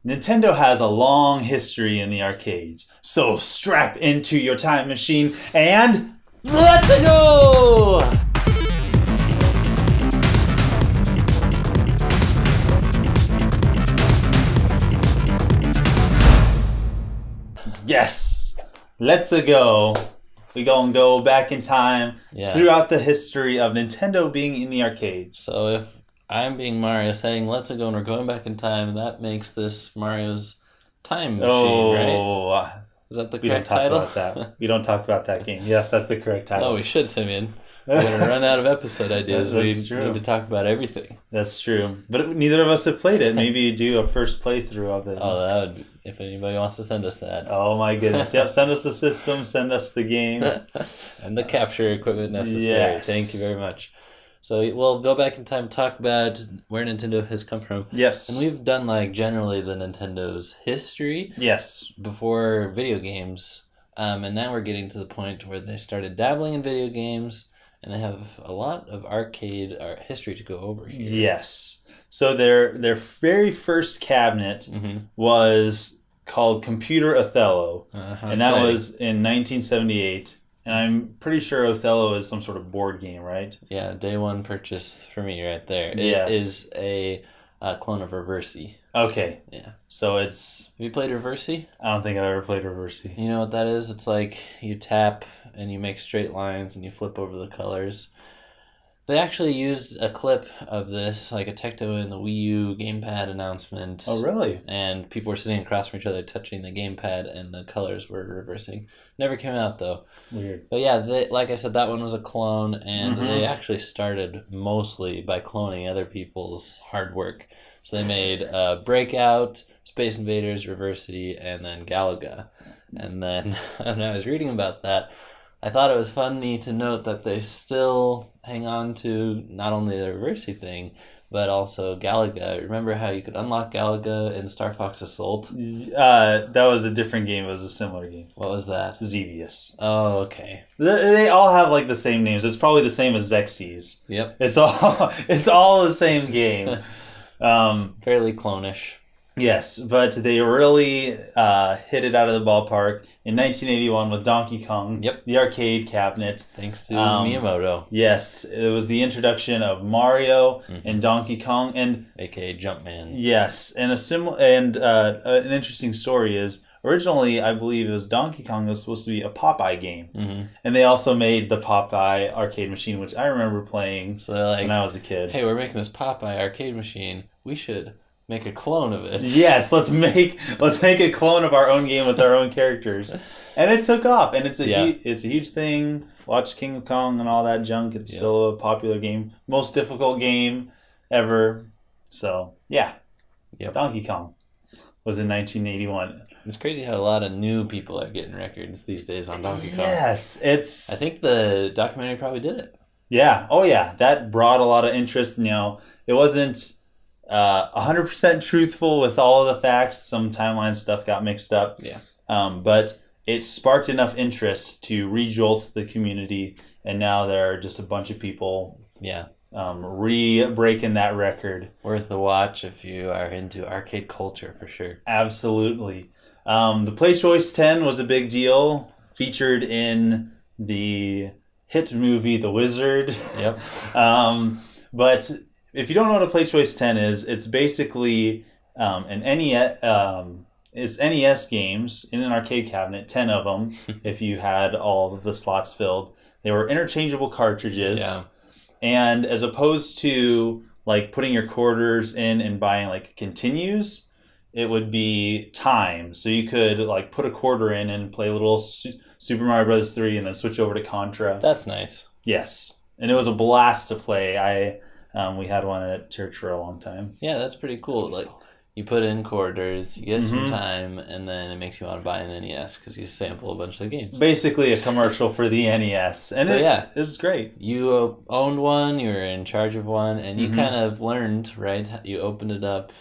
Nintendo has a long history in the arcades. So strap into your time machine and let's go! Yes, let's go. We gonna go back in time throughout the history of Nintendo being in the arcades. So if I'm being Mario saying let's go and we're going back in time, that makes this Mario's time machine, right? Is that the correct title? We don't talk about that game. Yes, that's the correct title. Oh, we should, Simeon. We're going to run out of episode ideas. That's we true. need to talk about everything. That's true. But neither of us have played it. Maybe do a first playthrough of it. Oh, that would, if anybody wants to send us that. Oh my goodness. Yep, send us the system, send us the game. And the capture equipment necessary. Yes. Thank you very much. So we'll go back in time and talk about where Nintendo has come from. Yes. And we've done generally the Nintendo's history. Yes. Before video games. And now we're getting to the point where they started dabbling in video games. And they have a lot of arcade history to go over here. Yes. So their very first cabinet was called Computer Othello. And that was in 1978. And I'm pretty sure Othello is some sort of board game, right? Yeah, day one purchase for me right there. It is a clone of Reversi. Okay. Yeah. So it's... Have you played Reversi? I don't think I've ever played Reversi. You know what that is? It's like you tap and you make straight lines and you flip over the colors. They actually used a clip of this, like a Tecto in the Wii U gamepad announcement. Oh, really? And people were sitting across from each other touching the gamepad and the colors were reversing. Never came out, though. Weird. But yeah, like I said, that one was a clone, and they actually started mostly by cloning other people's hard work. So they made Breakout, Space Invaders, Reversity, and then Galaga. And then when I was reading about that, I thought it was funny to note that they still hang on to not only the Reversity thing, but also Galaga. Remember how you could unlock Galaga in Star Fox Assault? That was a different game. It was a similar game. What was that? Xevious. Oh, okay. They all have like the same names. It's probably the same as Xerxes. Yep. It's all the same game. Fairly clone-ish. Yes, but they really hit it out of the ballpark in 1981 with Donkey Kong, the arcade cabinet. Thanks to Miyamoto. Yes, it was the introduction of Mario and Donkey Kong, and AKA Jumpman. Yes, and an interesting story is originally I believe it was Donkey Kong that was supposed to be a Popeye game, and they also made the Popeye arcade machine, which I remember playing when I was a kid. Hey, we're making this Popeye arcade machine. We should make a clone of it. Yes, let's make a clone of our own game with our own characters, and it took off, and it's a huge thing. Watch King of Kong and all that junk. It's still a popular game, most difficult game ever. So Donkey Kong was in 1981. It's crazy how a lot of new people are getting records these days on Donkey Kong. Yes, I think the documentary probably did it. Yeah. Oh yeah, that brought a lot of interest. It wasn't 100% truthful with all of the facts. Some timeline stuff got mixed up. Yeah. But it sparked enough interest to re-jolt the community, and now there are just a bunch of people re-breaking that record. Worth a watch if you are into arcade culture, for sure. Absolutely. The Play Choice 10 was a big deal, featured in the hit movie The Wizard. Yep. But if you don't know what a Play Choice 10 is, it's basically an NES. It's NES games in an arcade cabinet, 10 of them, if you had all of the slots filled. They were interchangeable cartridges. Yeah. And as opposed to like putting your quarters in and buying like continues, it would be time. So you could like put a quarter in and play a little Super Mario Bros. 3 and then switch over to Contra. That's nice. Yes. And it was a blast to play. We had one at church for a long time. Yeah, that's pretty cool. Like, you put in quarters, you get some time, and then it makes you want to buy an NES because you sample a bunch of the games. Basically a commercial for the NES. And it was great. You owned one, you were in charge of one, and you kind of learned, right? You opened it up.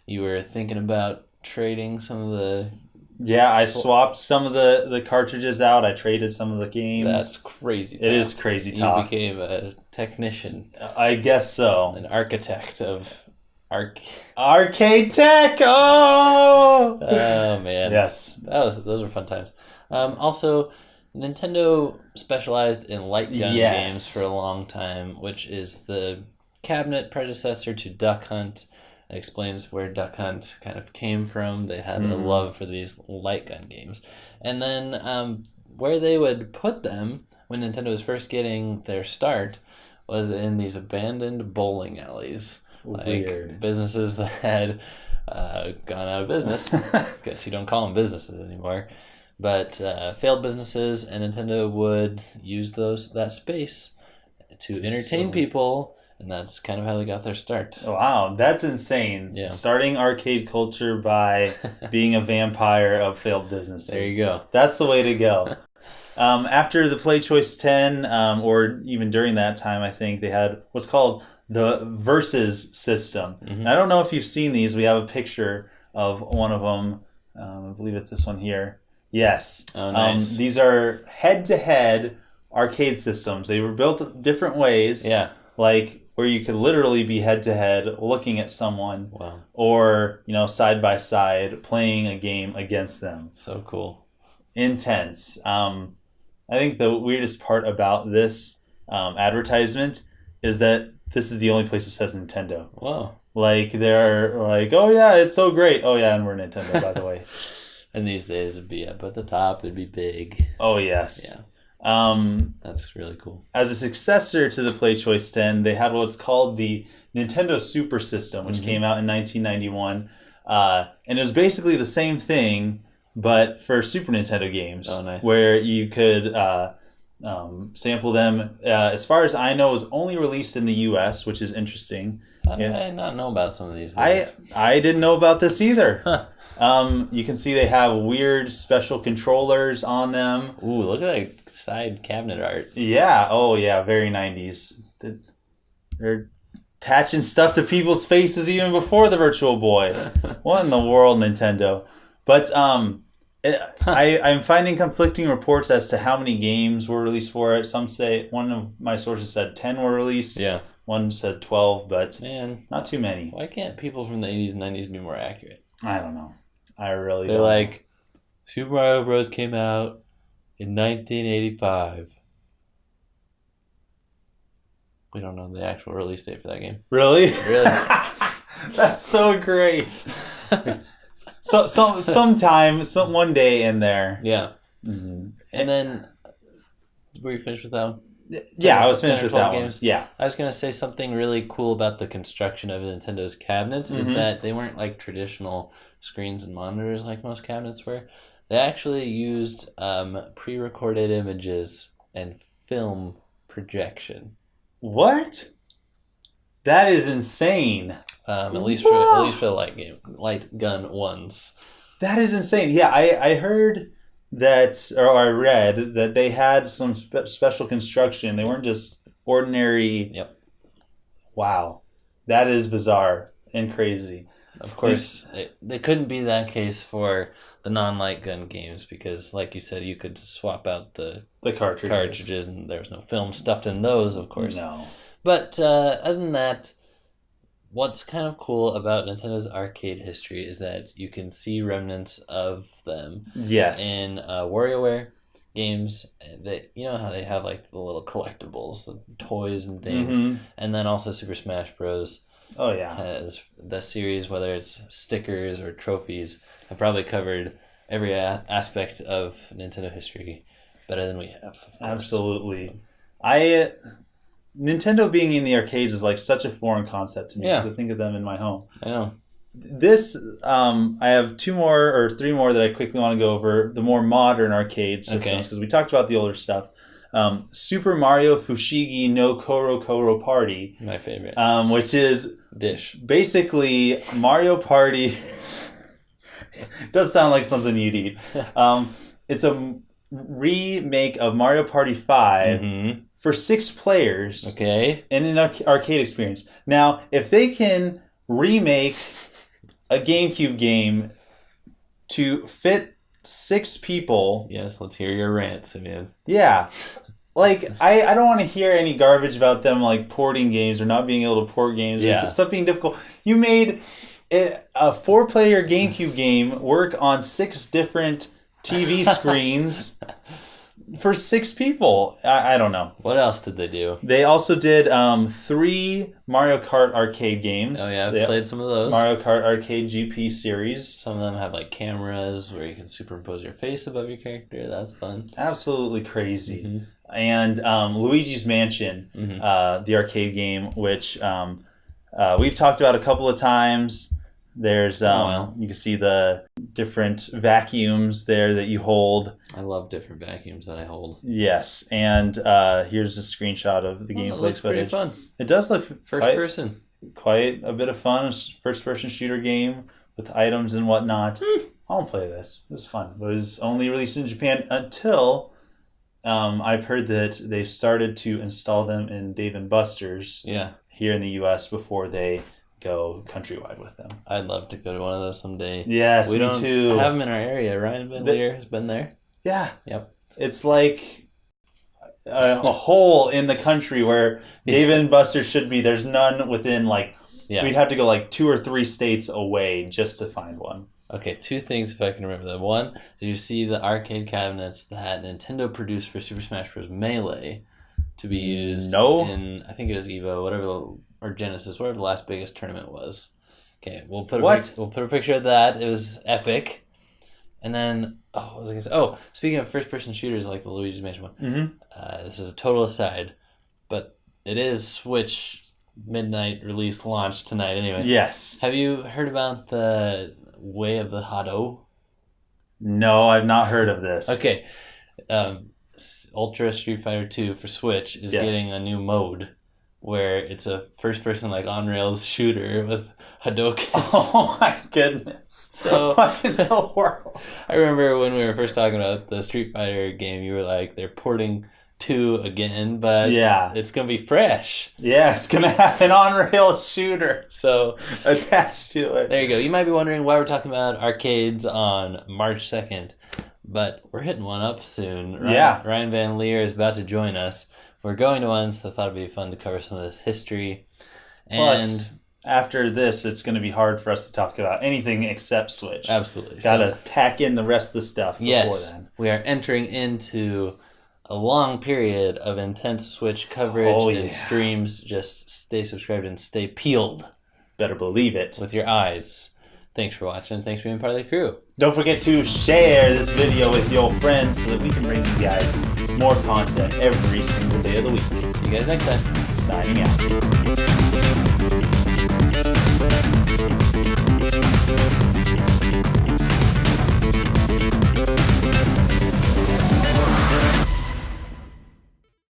You were thinking about trading some of the... Yeah, I swapped some of the cartridges out. I traded some of the games. That's crazy talk. It is crazy talk. You became a technician. I guess so. An architect of Arcade tech. Oh. Oh man. Yes. Those were fun times. Also, Nintendo specialized in light gun games for a long time, which is the cabinet predecessor to Duck Hunt. It explains where Duck Hunt kind of came from. They had a love for these light gun games. And then where they would put them when Nintendo was first getting their start was in these abandoned bowling alleys. Weird. Like businesses that had gone out of business. Guess you don't call them businesses anymore. But failed businesses, and Nintendo would use that space to entertain people, and that's kind of how they got their start. Wow, that's insane. Yeah. Starting arcade culture by being a vampire of failed businesses. There you go. That's the way to go. After the Play Choice 10, or even during that time, I think they had what's called the Versus system. Mm-hmm. I don't know if you've seen these. We have a picture of one of them. I believe it's this one here. Yes. Oh, nice. These are head-to-head arcade systems. They were built different ways. Yeah. Like where you could literally be head-to-head looking at someone. Wow. Or, side-by-side playing a game against them. So cool. Intense. I think the weirdest part about this advertisement is that this is the only place that says Nintendo. Wow. Like, they're like, oh, yeah, it's so great. Oh, yeah, and we're Nintendo, by the way. And these days it'd be up at the top. It'd be big. Oh, yes. Yeah. That's really cool. As a successor to the Play Choice 10, they had what's called the Nintendo Super System, which came out in 1991. And it was basically the same thing, but for Super Nintendo games. Oh, nice. Where you could sample them. As far as I know, it was only released in the U.S., which is interesting. How did I not know about some of these things? I didn't know about this either. You can see they have weird special controllers on them. Ooh, look at that side cabinet art. Yeah. Oh, yeah. Very 90s. They're attaching stuff to people's faces even before the Virtual Boy. What in the world, Nintendo? But I'm finding conflicting reports as to how many games were released for it. Some say, one of my sources said 10 were released. Yeah. One said 12, but not too many. Why can't people from the 80s and 90s be more accurate? I don't know. I really They're don't. They're like, Super Mario Bros. Came out in 1985. We don't know the actual release date for that game. Really? Really? That's so great. One day in there. Yeah. Mm-hmm. And then, were you finished with that one? Yeah, I was finished with that games. One. Yeah. I was going to say something really cool about the construction of Nintendo's cabinets is that they weren't like traditional screens and monitors like most cabinets were. They actually used pre-recorded images and film projection. What? That is insane. At least for the light gun ones. That is insane. Yeah, I heard that, or I read that they had some special construction. They weren't just ordinary. Yep. Wow, that is bizarre and crazy. Of course, they couldn't be that case for the non-light gun games because, like you said, you could swap out the cartridges, and there was no film stuffed in those, of course. No. But other than that, what's kind of cool about Nintendo's arcade history is that you can see remnants of them. Yes. In WarioWare games, you know how they have like the little collectibles, the toys and things, and then also Super Smash Bros. Oh yeah, has the series, whether it's stickers or trophies, have probably covered every aspect of Nintendo history better than we have. Absolutely. Nintendo being in the arcades is like such a foreign concept to me because I think of them in my home. I know. This, I have 2 more or 3 more that I quickly want to go over. The more modern arcade systems, because we talked about the older stuff. Super Mario Fushigi no Koro Koro Party. My favorite. Which is Dish. Basically Mario Party. It does sound like something you'd eat. It's a remake of Mario Party 5 for 6 players. Okay. In an arcade experience. Now, if they can remake a GameCube game to fit 6 people. Yes, let's hear your rant, Simeon. Yeah. like, I don't want to hear any garbage about them, like, porting games or not being able to port games or stuff being difficult. You made a 4-player GameCube game work on 6 different TV screens for 6 people. I don't know. What else did they do? They also did 3 Mario Kart arcade games. Oh yeah, I've played some of those. Mario Kart Arcade GP series. Some of them have like cameras where you can superimpose your face above your character. That's fun. Absolutely crazy. Mm-hmm. And Luigi's Mansion, the arcade game, which we've talked about a couple of times. There's you can see the different vacuums there that you hold. I love different vacuums that I hold. Yes, and here's a screenshot of the gameplay looks footage. Pretty fun. It does look first person. Quite a bit of fun. First-person shooter game with items and whatnot. I won't play this. This is fun. But it was only released in Japan until I've heard that they've started to install them in Dave & Buster's here in the U.S. before they go countrywide with them. I'd love to go to one of those someday. Yes, we me don't too. have them in our area. Ryan Van Leer has been there. Yeah. Yep. It's like a hole in the country where Dave & Buster's should be. There's none within we'd have to go like 2 or 3 states away just to find one. Okay, 2 things if I can remember them. One, did you see the arcade cabinets that Nintendo produced for Super Smash Bros. Melee to be used in, I think it was EVO, or Genesis, whatever the last biggest tournament was. Okay, we'll put a picture of that. It was epic. And then, what was I going to say? Oh, speaking of first-person shooters like the Luigi's Mansion one, this is a total aside, but it is Switch midnight release launch tonight anyway. Yes. Have you heard about the Way of the Hado? No, I've not heard of this. Okay. Ultra Street Fighter 2 for Switch is getting a new mode where it's a first-person on-rails shooter with Hadokens. Oh my goodness. So, what in the world? I remember when we were first talking about the Street Fighter game, you were like, they're porting 2 again, but it's going to be fresh. Yeah, it's going to have an on-rails shooter so attached to it. There you go. You might be wondering why we're talking about arcades on March 2nd, but we're hitting one up soon. Ryan Van Leer is about to join us. We're going to one, so I thought it'd be fun to cover some of this history. Plus, after this, it's going to be hard for us to talk about anything except Switch. Absolutely. Got to pack in the rest of the stuff before then. We are entering into a long period of intense Switch coverage and streams. Just stay subscribed and stay peeled. Better believe it. With your eyes. Thanks for watching. Thanks for being part of the crew. Don't forget to share this video with your friends so that we can bring you guys more content every single day of the week. See you guys next time. Signing out.